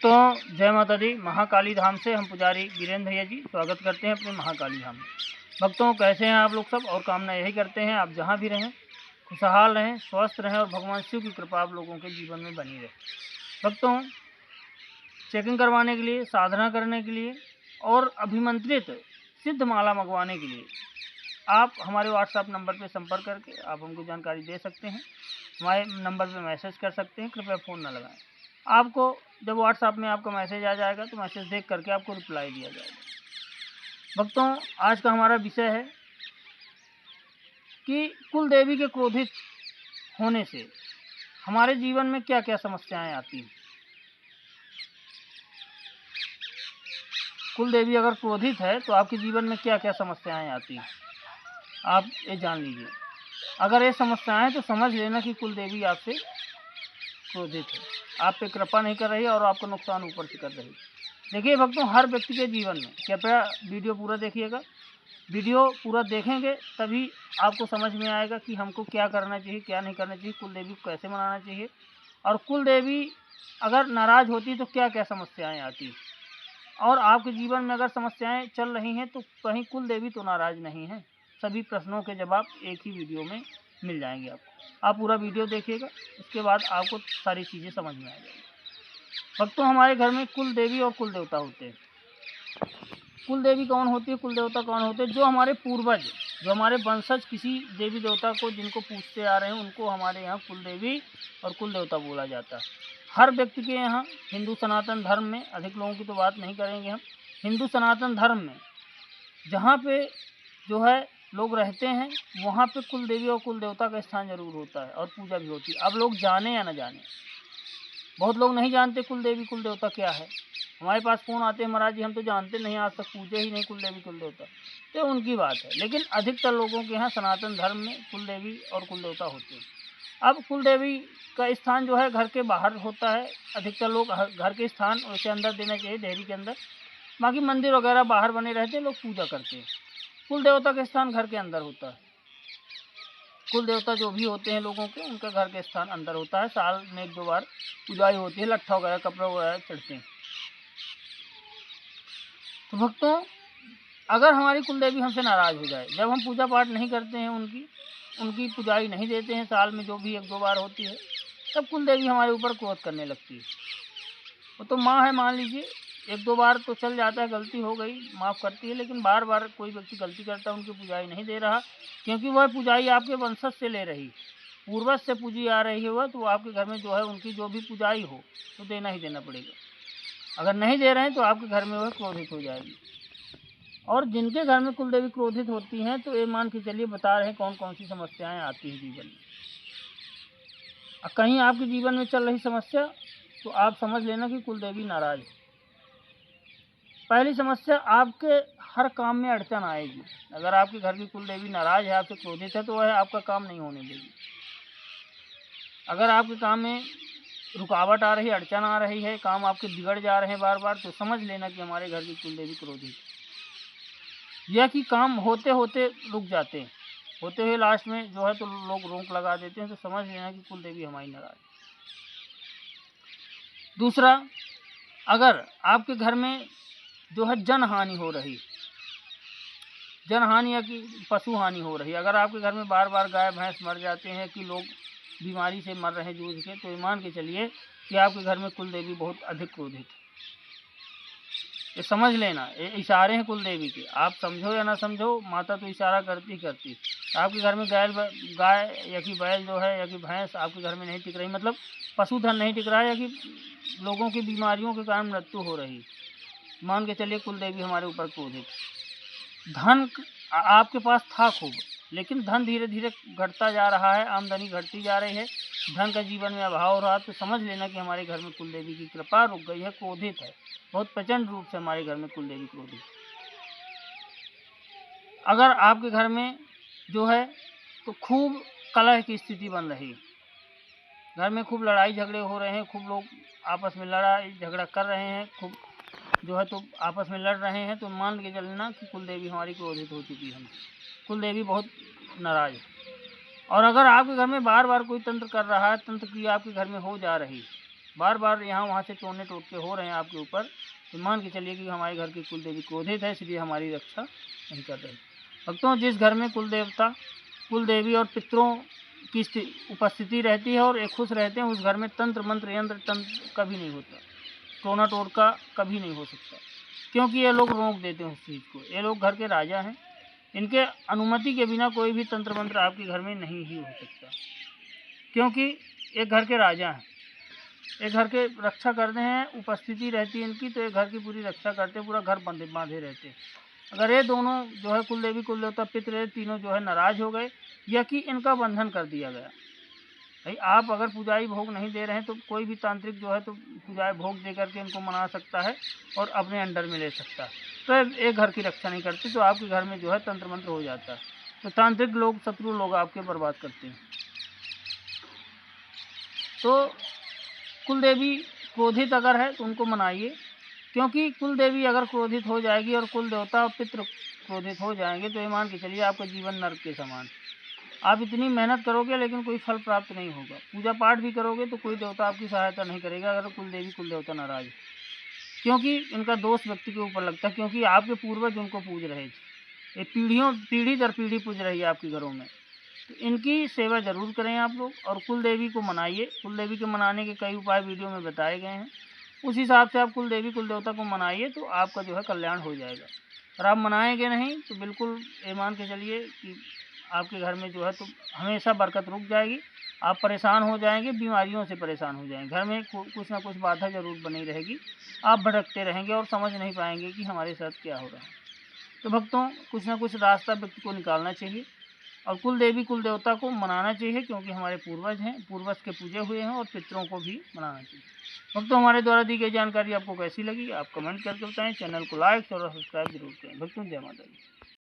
भक्तों जय माता दी। महाकाली धाम से हम पुजारी वीरेंद्र भैया जी स्वागत करते हैं अपने महाकाली धाम में। भक्तों कैसे हैं आप लोग सब, और कामना यही करते हैं आप जहां भी रहें खुशहाल रहें, स्वस्थ रहें और भगवान शिव की कृपा आप लोगों के जीवन में बनी रहे। भक्तों चेकिंग करवाने के लिए, साधना करने के लिए और अभिमंत्रित सिद्ध माला मंगवाने के लिए आप हमारे व्हाट्सएप नंबर पर संपर्क करके आप हमको जानकारी दे सकते हैं। हमारे नंबर पर मैसेज कर सकते हैं, कृपया फ़ोन न लगाएं। आपको जब व्हाट्सएप में आपका मैसेज आ जाएगा तो मैसेज देख करके आपको रिप्लाई दिया जाएगा। भक्तों आज का हमारा विषय है कि कुल देवी के क्रोधित होने से हमारे जीवन में क्या क्या समस्याएं आती हैं। कुल देवी अगर क्रोधित है तो आपके जीवन में क्या क्या समस्याएं आती हैं, आप ये जान लीजिए। अगर ये समस्याएं तो समझ लेना कि कुल देवी आपसे क्रोधित है, आप पे कृपा नहीं कर रही है और आपको नुकसान ऊपर से कर रही है। देखिए भक्तों हर व्यक्ति के जीवन में, कृपया वीडियो पूरा देखिएगा, वीडियो पूरा देखेंगे तभी आपको समझ में आएगा कि हमको क्या करना चाहिए, क्या नहीं करना चाहिए, कुल देवी को कैसे मनाना चाहिए, और कुल देवी अगर नाराज़ होती तो क्या क्या समस्याएं आती। और आपके जीवन में अगर समस्याएं चल रही हैं तो कहीं कुल देवी तो नाराज़ नहीं है। सभी प्रश्नों के जवाब एक ही वीडियो में मिल जाएंगे आपको। आप पूरा वीडियो देखिएगा, उसके बाद आपको सारी चीज़ें समझ में आ जाएगी। भक्तों हमारे घर में कुल देवी और कुल देवता होते हैं। कुल देवी कौन होती है, कुल देवता कौन होते हैं? जो हमारे पूर्वज, जो हमारे वंशज किसी देवी देवता को जिनको पूजते आ रहे हैं उनको हमारे यहाँ कुल देवी और कुल देवता बोला जाता है। हर व्यक्ति के यहाँ हिंदू सनातन धर्म में, अधिक लोगों की तो बात नहीं करेंगे हम, हिंदू सनातन धर्म में जहाँ पे जो है लोग रहते हैं वहाँ पे कुल देवी और कुल देवता का स्थान जरूर होता है और पूजा भी होती है। अब लोग जाने या न जाने, बहुत लोग नहीं जानते कुल देवी कुल देवता क्या है। हमारे पास फ़ोन आते हैं, महाराज जी हम तो जानते नहीं, आज तक पूजे ही नहीं कुल देवी कुल देवता, तो उनकी बात है। लेकिन अधिकतर लोगों के यहाँ सनातन धर्म में कुल देवी और कुल देवता होते हैं। अब कुल देवी का स्थान जो है घर के बाहर होता है। अधिकतर लोग घर के स्थान वैसे अंदर देना चाहिए, डेयरी के अंदर, बाकी मंदिर वगैरह बाहर बने रहते हैं, लोग पूजा करते हैं। कुल देवता का स्थान घर के अंदर होता है। कुल देवता जो भी होते हैं लोगों के, उनका घर के स्थान अंदर होता है। साल में एक दो बार पूजाई होती है, लट्ठा वगैरह कपड़ा वगैरह चढ़ते हैं। तो भक्तों अगर हमारी कुल देवी हमसे नाराज़ हो जाए, जब हम पूजा पाठ नहीं करते हैं, उनकी पुजाई नहीं देते हैं, साल में जो भी एक दो बार होती है, तब कुल देवी हमारे ऊपर क्रोध करने लगती है। वो तो माँ है, मान लीजिए एक दो बार तो चल जाता है, गलती हो गई माफ़ करती है, लेकिन बार बार कोई व्यक्ति गलती करता है, उनकी पुजाई नहीं दे रहा, क्योंकि वह पुजाई आपके वंशज से ले रही, पूर्वज से पूजी आ रही है वह, तो आपके घर में जो है उनकी जो भी पुजाई हो तो देना ही देना पड़ेगा। अगर नहीं दे रहे हैं तो आपके घर में वह क्रोधित हो जाएगी। और जिनके घर में कुल देवी क्रोधित होती हैं तो ये मान के चलिए बता रहे हैं कौन कौन सी समस्याएँ आती हैं जीवन में। कहीं आपके जीवन में चल रही समस्या तो आप समझ लेना कि कुल देवी नाराज़ है। पहली समस्या, आपके हर काम में अड़चन आएगी। अगर आपके घर की कुल देवी नाराज़ है, आपसे क्रोधित है, तो वह आपका काम नहीं होने देगी। अगर आपके काम में रुकावट आ रही, अड़चन आ रही है, काम आपके बिगड़ जा रहे हैं बार बार, तो समझ लेना कि हमारे घर की कुल देवी क्रोधित है। यह कि काम होते होते रुक जाते हैं, होते हुए लास्ट में जो है तो लोग रोक लगा देते हैं, तो समझ लेना कि कुल देवी हमारी नाराज़ है। दूसरा, अगर आपके घर में जो है जन हानि हो रही, जन हानि या कि पशु हानि हो रही, अगर आपके घर में बार बार गाय भैंस मर जाते हैं कि लोग बीमारी से मर रहे हैं जूझ के, तो मान के चलिए कि आपके घर में कुल देवी बहुत अधिक क्रोधित है। ये समझ लेना, ये इशारे हैं कुल देवी के, आप समझो या ना समझो, माता तो इशारा करती करती। आपके घर में गाय या कि बैल जो है या कि भैंस आपके घर में नहीं टिक रही, मतलब पशुधन नहीं टिक रहा है, या कि लोगों की बीमारियों के कारण मृत्यु हो रही, मान के चलिए कुल देवी हमारे ऊपर क्रोधित। धन आपके पास था खूब, लेकिन धन धीरे धीरे घटता जा रहा है, आमदनी घटती जा रही है, धन का जीवन में अभाव हो रहा, तो समझ लेना कि हमारे घर में कुल देवी की कृपा रुक गई है, क्रोधित है, बहुत प्रचंड रूप से हमारे घर में कुल देवी क्रोधित। अगर आपके घर में जो है तो खूब कलह की स्थिति बन रही, घर में खूब लड़ाई झगड़े हो रहे हैं, खूब लोग आपस में लड़ाई झगड़ा कर रहे हैं, खूब जो है तो आपस में लड़ रहे हैं, तो मान के चलना कि कुल देवी हमारी क्रोधित हो चुकी है, कुल देवी बहुत नाराज़ है। और अगर आपके घर में बार बार कोई तंत्र कर रहा है, तंत्र क्रिया आपके घर में हो जा रही, बार बार यहाँ वहाँ से टोने टोटके हो रहे हैं आपके ऊपर, तो मान के चलिए कि हमारे घर की कुल देवी क्रोधित है, इसलिए हमारी रक्षा नहीं कर रही। भक्तों, जिस घर में कुल देवता, कुल देवी और पितरों की उपस्थिति रहती है और एक खुश रहते हैं, उस घर में तंत्र मंत्र यंत्र तंत्र कभी नहीं होता, टोना टोटका कभी नहीं हो सकता, क्योंकि ये लोग रोक देते हैं उस चीज़ को। ये लोग घर के राजा हैं, इनके अनुमति के बिना कोई भी तंत्र मंत्र आपके घर में नहीं ही हो सकता, क्योंकि एक घर के राजा हैं, एक घर के रक्षा करते हैं, उपस्थिति रहती है इनकी, तो एक घर की पूरी रक्षा करते हैं, पूरा घर बांधे रहते हैं। अगर ये दोनों जो है कुल देवी कुल देवता पितृ तीनों जो है नाराज हो गए या कि इनका बंधन कर दिया गया, भाई आप अगर पूजाई भोग नहीं दे रहे हैं तो कोई भी तांत्रिक जो है तो पूजाई भोग दे करके इनको मना सकता है और अपने अंडर में ले सकता है, तो एक घर की रक्षा नहीं करते, तो आपके घर में जो है तंत्र मंत्र हो जाता है, तो तांत्रिक लोग शत्रु लोग आपके बर्बाद करते हैं। तो कुल देवी क्रोधित अगर है तो उनको मनाइए, क्योंकि कुल देवी अगर क्रोधित हो जाएगी और कुल देवता और पितृ क्रोधित हो जाएंगे तो ये मान के चलिए आपका जीवन नर्क के समान। आप इतनी मेहनत करोगे लेकिन कोई फल प्राप्त नहीं होगा, पूजा पाठ भी करोगे तो कोई देवता आपकी सहायता नहीं करेगा अगर कुल देवी कुल देवता नाराज, क्योंकि इनका दोष व्यक्ति के ऊपर लगता है, क्योंकि आपके पूर्वज उनको पूज रहे थे, ये पीढ़ी दर पीढ़ी पूज रही है आपके घरों में, तो इनकी सेवा जरूर करें आप लोग और कुल देवी को मनाइए। कुल देवी के मनाने के कई उपाय वीडियो में बताए गए हैं, उस हिसाब से आप कुल देवी कुल देवता को मनाइए तो आपका जो है कल्याण हो जाएगा। और आप मनाएंगे नहीं तो बिल्कुल ये मान के चलिए कि आपके घर में जो है तो हमेशा बरकत रुक जाएगी, आप परेशान हो जाएंगे, बीमारियों से परेशान हो जाएंगे, घर में कुछ ना कुछ बाधा जरूर बनी रहेगी, आप भटकते रहेंगे और समझ नहीं पाएंगे कि हमारे साथ क्या हो रहा है। तो भक्तों, कुछ ना कुछ रास्ता व्यक्ति को निकालना चाहिए और कुल देवी कुल देवता को मनाना चाहिए, क्योंकि हमारे पूर्वज हैं, पूर्वज के पूजे हुए हैं, और पितरों को भी मनाना चाहिए। भक्तों, हमारे द्वारा दी गई जानकारी आपको कैसी लगी आप कमेंट करके बताएं, चैनल को लाइक और सब्सक्राइब जरूर करें। भक्तों, जय माता दी।